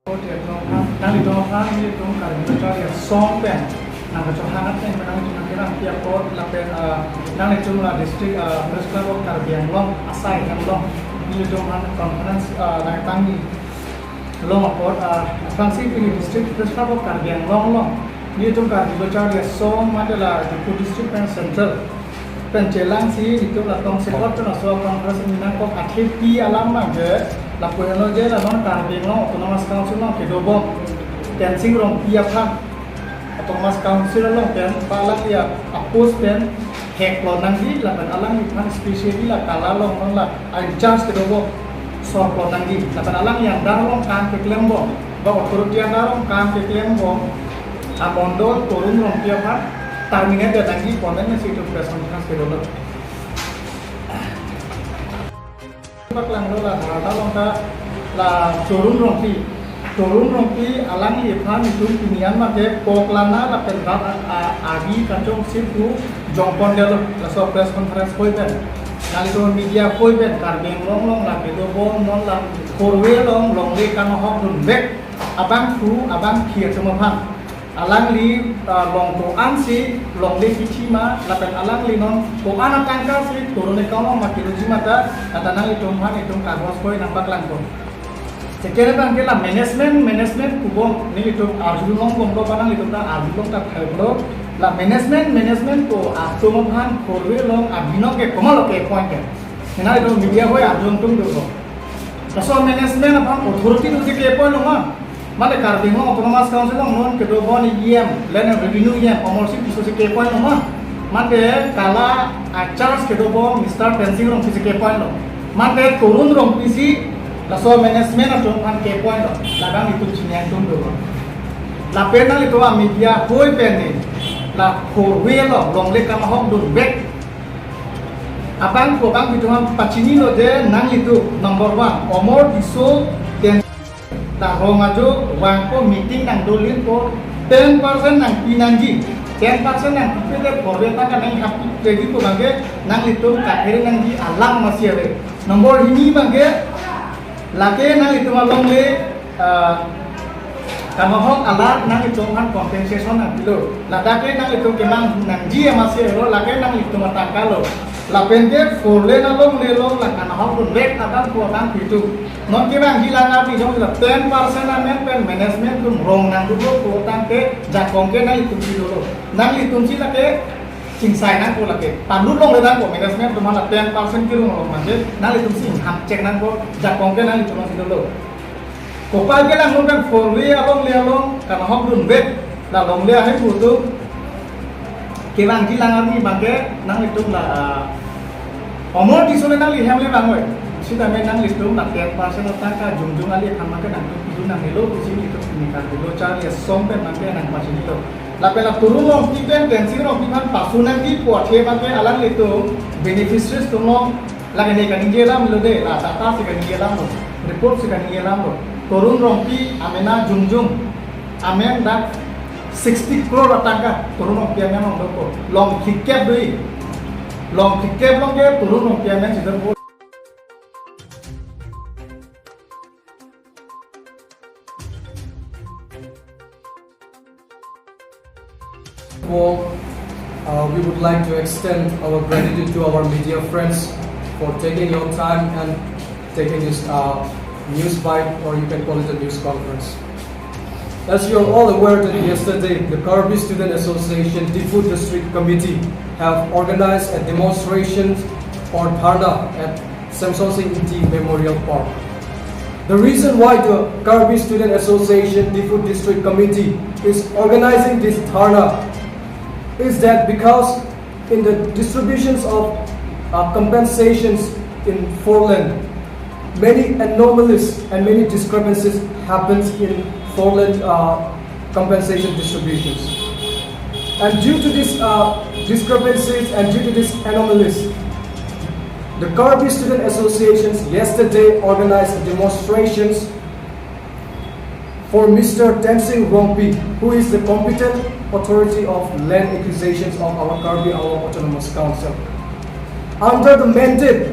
Nang itu orang ini itu kalau kita cari song pen, nang kita hangat pen, nang itu kita tiap pot, lapen nang itu lah district Presiden Karbiang Long, asai yang Long, ini itu hangat conference nang tangi Long pot, Fransi ini district Presiden Karbiang Long, ini itu kalau kita cari song adalah di district pen central, pen jelang sih itu lah tong sekot tu nasi conference ini nang kok akhir pi alam aja. Laporan aja lah non Karbiang Long Autonomous Council Long kedobong dancing rong aPhuthak Autonomous Council Long dan palang ya apus dan hek lo nanti lah kan alang ipan spesial lah kala long non lah adjust kedobong soal lo nanti lah kan alang yang darong kan ke kelembong bawa turut yang darong kan ke kelembong amondol turun rong aPhuthak terminate dan nanti kontennya situ press conference kedobong Pak lang lo lah, kalau kita lah turun rompi alang ipan itu pinian macam poklana lah penrat agi kachongtip tu jongpon dia lo, lah so press conference koi ben, nali tu media koi ben, Karbiang long lah kedobong non lah korwe long le kan hok dun bek, abang tu abang kia semua pan. Alang li long to ansi long le kichima lapen alang li non to alongTangka si turun ekau long makiruji mata atanang itu man itu kagos koi nampak langkong. Sekian bang kita management kubong ni itu arjun long bongko panang itu ta arjun long tak hello la management to atum han korwe long abino ke komal ke point ke. Hina itu media koi arjun tung dulu. Kaso management apa authority tu ke point long mah. Mana Karbiang Long Autonomous Council Long non kedobon IM, land revenue IM, ownership isu si kepoin lo mah. Mana kala acas kedobon Mr. Fencing Long si kepoin lo. Mana turun rong pisi, laso management atau kan kepoin lo. Ladang itu cinian tung dulu. La penal itu media koi peni, la korwe lo, long le kama hok dun bek. Abang itu kan pacini lo je nang itu number 1, omor isu dan tak rongajo wangko meeting nang dolin ko 10% nang pinanji 10% nang pipete korbeta kan nang happy jadi ko bangke nang itu kakere nang di alam masih ada nomor ini bangke lake nang itu malong le kamahok alat nang itu kan compensation nang bilo ladake nang itu kemang nang ji masih ada lake nang itu matangka lo lapente forle nalong lelong la kanahok dun rek akan kuatang itu non kibang hilang api jauh lah 10% amen pen management tu rong nang dulu kuatang ke jakong ke nang itu dulu nang itu sih lah ke cingsai nang ko lah ke pandu long le nang ko management tu malah 10% kilo long manje nang itu sih ham cek nang ko jakong ke nang itu masih dulu kopal ke lang kan forle along le along kanahok dun rek la long le hai butuh kibang hilang api bangke nang itu lah omor di sana nang lihat le bang we sida me nang itu nak 10% Tangka jungjung ali hamake nang itu nang helo di sini itu nikah dulu cari sompe mangke nang pasien itu lapela turun long tipen tensi long tipan pasunan di puathe bangke alang itu beneficiaries tu long lagi ni kan ingelam lo de la data si kan ingelam lo report si kan ingelam lo turun long pi amena jungjung amen dak 60 crore Tangka turun long pi amen long kikep doi long kikep long ke turun long pi amen sidar we would like to extend our gratitude to our media friends for taking your time and taking this news bite, or you can call it a news conference. As you are all aware that yesterday, the Karbi Student Association aPhuthak District Committee have organized a demonstration or dharna at Samson Singh Inti Memorial Park. The reason why the Karbi Student Association aPhuthak District Committee is organizing this dharna is that because in the distributions of compensations in foreland, many anomalies and many discrepancies happens in foreland compensation distributions. And due to these discrepancies and due to these anomalies, the Karbi Student Associations yesterday organized demonstrations for Mr. Tensing Rompi, who is the competent authority of land acquisitions of our Karbi Autonomous Council. Under the mandate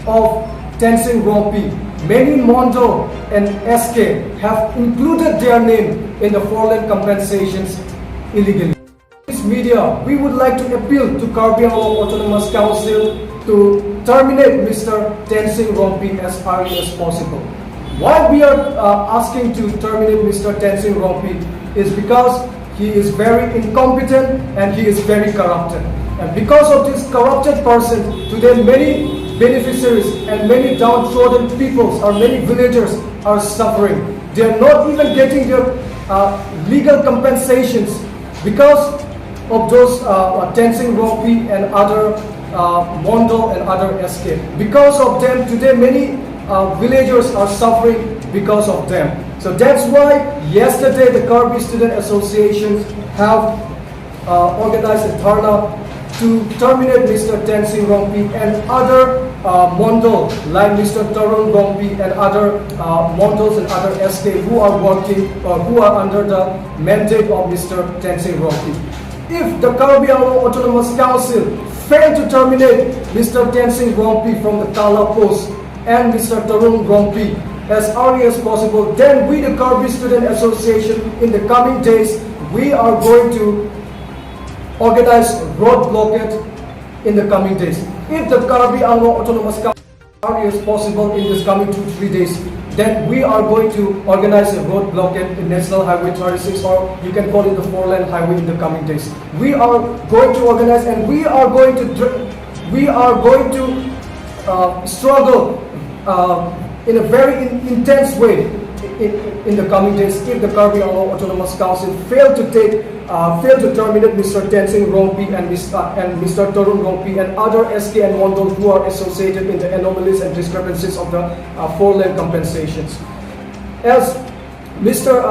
of Tensing Rompi, many Mondo and SK have included their name in the foreign compensations illegally. In this media, we would like to appeal to Karbi Anglong Autonomous Council to terminate Mr. Tensing Rompi as early as possible. Why we are asking to terminate Mr. Tensing Rompi is because he is very incompetent and he is very corrupted. And because of this corrupted person, today many beneficiaries and many downtrodden peoples or many villagers are suffering. They are not even getting their legal compensations because of those Tensing Rompi and other Mondo and other SK. Because of them, today many villagers are suffering because of them. So that's why yesterday the Karbi Student Association have organized a dharna to terminate Mr. Tensing Rompi and other Mondo like Mr. Tarun Rompi and other Mondos and other SK who are working or who are under the mandate of Mr. Tensing Rompi. If the Karbi Anglong Autonomous Council fail to terminate Mr. Tensing Rompi from the Kala post and Mr. Tarun Rompi as early as possible, then we, the Karbi Student Association, in the coming days, we are going to organize road blockade in the coming days. If the Karbi Anglong Autonomous Council as early as possible in this coming 2-3 days, then we are going to organize a road blockade in National Highway 36, or you can call it the 4-lane highway, in the coming days. We are going to organize and we are going to struggle in a very intense way in the coming days if the Karbi Anglong Autonomous Council fail to terminate Mr. Tensing Rompi and Mr. Tarun Rompi and other SK and Mondo who are associated in the anomalies and discrepancies of the 4-lane compensations. As Mr.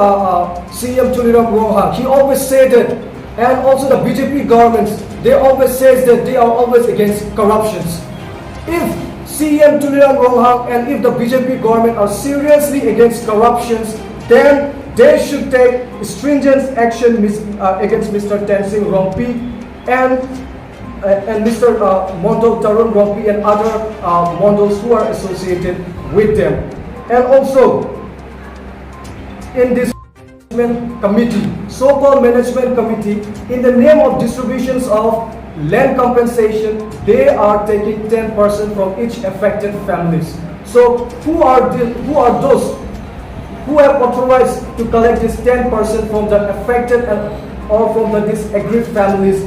CM Tuliram Roha, he always said that, and also the BJP governments, they always say that they are always against corruptions. If CM Tuliram Roha and if the BJP government are seriously against corruptions, then they should take stringent action against Mr. Tensing Rompi and Mr. Mondo Tarun Rompi and other Mondos who are associated with them. And also, in this committee, so-called management committee, in the name of distributions of land compensation, they are taking 10% from each affected families. So who are those who have authorized to collect this 10% from the affected or from the disaggrieved families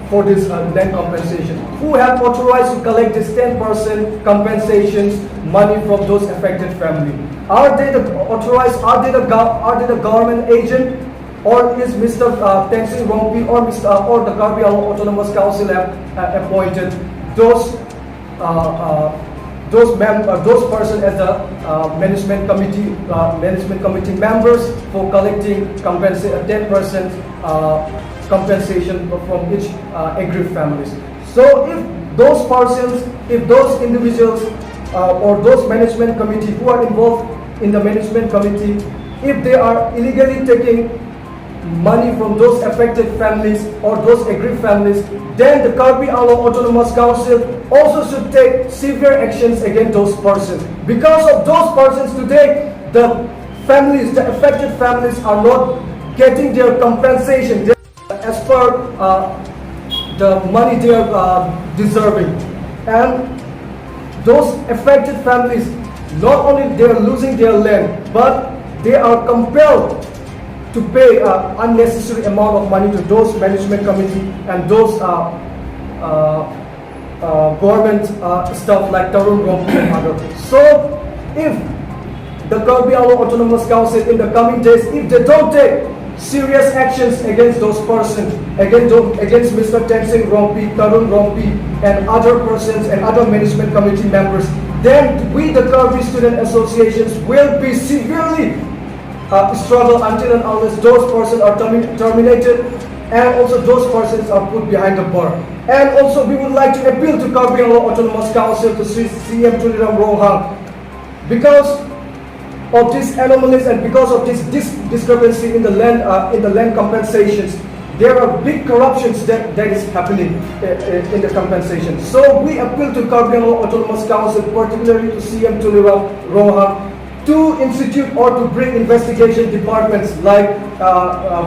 for this land compensation? Who have authorized to collect this 10% compensations money from those affected families? Are they the authorized? Are they the government agent? Or is Mr. Tensing Rompi or the Karbi Anglong Autonomous Council have appointed those persons as the management committee members for collecting 10% compensation from each aggrieved families? So if those persons, if those individuals or those management committee who are involved in the management committee, if they are illegally taking money from those affected families or those aggrieved families, then the Karbi Anglong Autonomous Council also should take severe actions against those persons. Because of those persons today, the affected families are not getting their compensation as per the money they are deserving. And those affected families, not only they are losing their land, but they are compelled to pay unnecessary amount of money to those management committee and those government stuff like Tarun Rompi and others. So if the Karbi Anglong Autonomous Council in the coming days, if they don't take serious actions against those persons, against Mr. Tensing Rompi, Tarun Rompi and other persons and other management committee members, then we, the Karbi Student Associations, will be severely struggle until and unless those persons are terminated and also those persons are put behind the bar. And also we would like to appeal to Karbi Anglong Autonomous Council to CM Tuliram Roha, because of these anomalies and because of this discrepancy in the land compensations, there are big corruptions that is happening in the compensation. So we appeal to Carbon Autonomous Council, particularly to CM Tulira Roha, to institute or to bring investigation departments like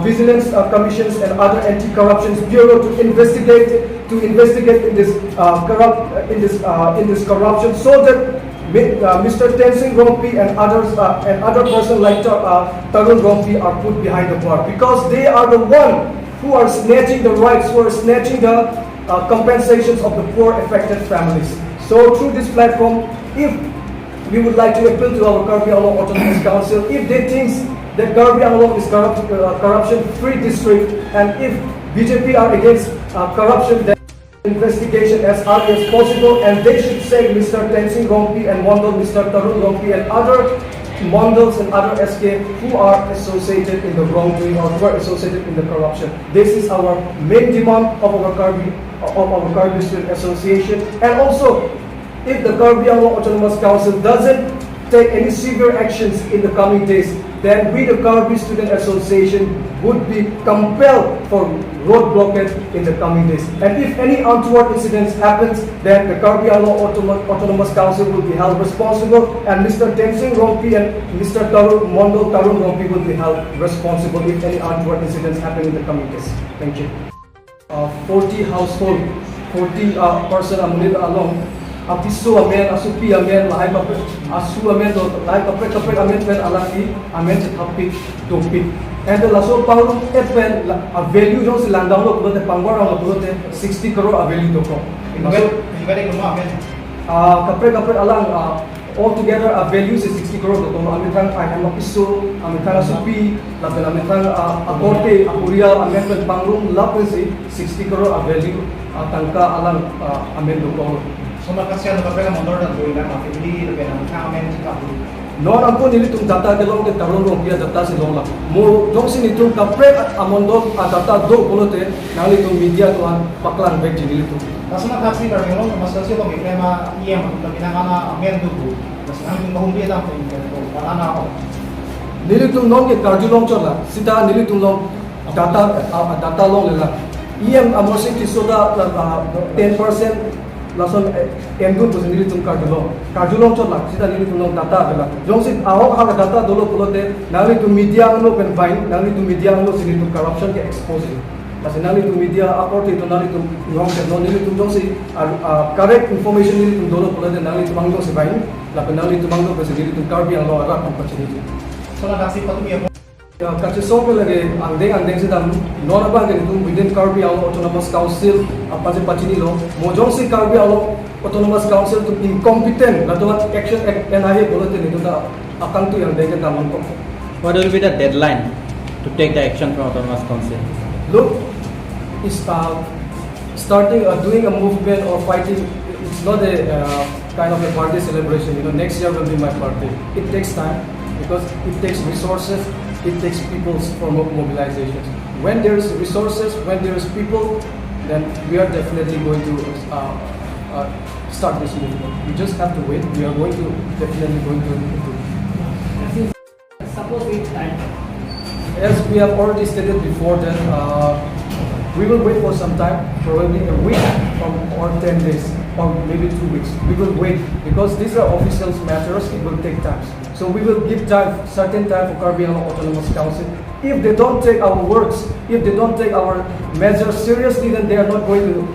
vigilance commissions and other anti-corruption bureau to investigate in this corruption, so that Mr. Tenzing Rompi and others and other persons like Tarun Rompi are put behind the bar, because they are the one who are snatching the rights, who are snatching the compensations of the poor affected families. So through this platform, if we would like to appeal to our Karbi Anglong Autonomous Council, if they think that Karbi Anglong is corruption-free district, and if BJP are against corruption, then investigation as early as possible, and they should say Mr. Tenzing Rompi and Mondal, Mr. Tarun Rompi and other Mondals and other SK who are associated in the wrongdoing or who are associated in the corruption. This is our main demand of our Karbi Student Association. And also, if the Karbi Anglong Autonomous Council doesn't take any severe actions in the coming days, then we, the Karbi Student Association, would be compelled for road blockade in the coming days. And if any untoward incidents happens, then the Karbi Anglong Autonomous Council will be held responsible, and Mr. Tenzing Rompi and Mr. Mondal Tarun Rompi will be held responsible if any untoward incidents happen in the coming days. Thank you. 40 household, 40 person amunid along. Apisu amen, asupi amen, lahai kapre, asu amen, lahai kapre amen pen alaki, amen cetapik, topik. And the laso pangrum pen a value jong silang down lo pulote pangwar lo pulote 60 crore a value doko. Ibalik rumah amen. Kapre alang all together a value is 60 crore doko. Amitang ayam apisu, amitang asupi, lapen amitang akorte, akuria, amen pen pangrum lapen si 60 crore a value tangka alang amen doko. So makasya na kapag motor na doon na mapili na kaya amen sa kapo. Non angko nilitung data kelong ke tarong rupiah data si long la. Mo dong sini tung kapre amondo data do polote nali tung media tuan paklan back nilitung. Kasi nakapsi na rin mas kasi kung may tema iyam ang pinakana amen dugo. Kasi ang mahumbi lang po yung para na ako. Nilitung non ke karjulong chola. Sita nilitung long data long lela. Iyam amosing kisoda 10% lason endun pun sendiri tung karjulong cot lah sida nili tung data bela jong sit awak hal data dolo pulote nali tu media no pen fine nali tu media no sini tu corruption ke expose kasi nali tu media aport itu nali tu wrong ke no nili tu jong si correct information nili tu dolo pulote nali tu mangdo si fine la pen nali tu mangdo pe sendiri tu karbi ang lo ara opportunity so nagasi patuloy kasi sobrang lagi andeng sida non apa kan itu within Karbi Anglong Autonomous Council apa sih pacini lo mojong si Karbi Anglong Autonomous Council tu incompetent lalu action NIA bulletin itu dah akan tu yang mereka dah mangkok. What will be the deadline to take the action from Autonomous Council? Look, is starting doing a movement or fighting. It's not a kind of a party celebration. You know, next year will be my birthday. It takes time because it takes resources. It takes people for mobilization. When there is resources, when there is people, then we are definitely going to start this movement. We just have to wait. We are definitely going to do. Suppose it's time. As we have already stated before, then we will wait for some time, probably a week or 10 days, or maybe 2 weeks. We will wait because these are official matters. It will take time. So we will give certain time for Karbi Anglong Autonomous Council. If they don't take our words, if they don't take our measures seriously, then they are not going to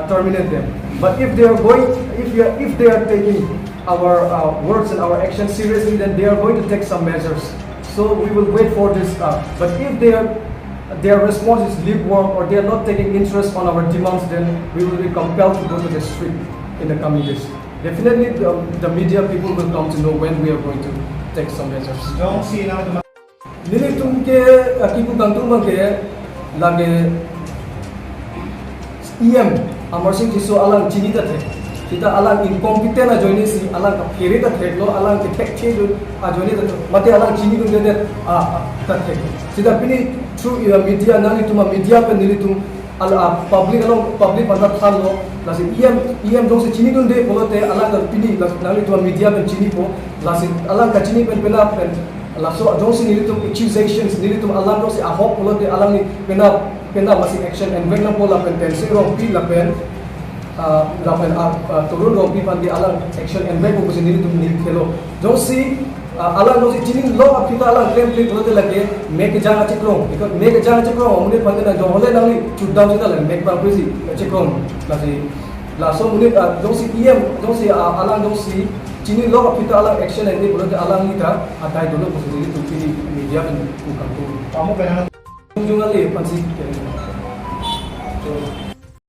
terminate them. But if they are taking our words and our actions seriously, then they are going to take some measures. So we will wait for this. But if their response is lukewarm or they are not taking interest on our demands, then we will be compelled to go to the street in the coming days. Definitely, the media people will come to know when we are going to take some measures. Don't see now the Nili tumke akiku gantung bangke lage EM amar sing kiso alang chini ta the kita alang incompetent a joini si alang kiri ta the lo alang ke tek che a joini ta mate alang chini tung de ta the sida pini through media nali tuma media pe nili tum public pada thal lo lasi EM dong se chini tung de polote alang pini nali tuma media pe chini po lasi alang ka chini pen pela pen laso dong si nilitum accusations nilitum alang dong si ahok polote alang ni pena pena masih action and when nampol lapen tensi rong pi lapen turun rong pi pandi alang action and when ko sendiri tu nil khelo josi alang josi chini lo apita alang claim claim bolte lage make jang achikrong because make jang achikrong omune pandi na jo hole nang chudam sida le make pa prisi achikrong lasi laso mune josi josi alang josi chini lo apita alang action and when bolte alang nita atai dulu ko sendiri tu pi media kan ku Kamu pengen Jungali pansi. So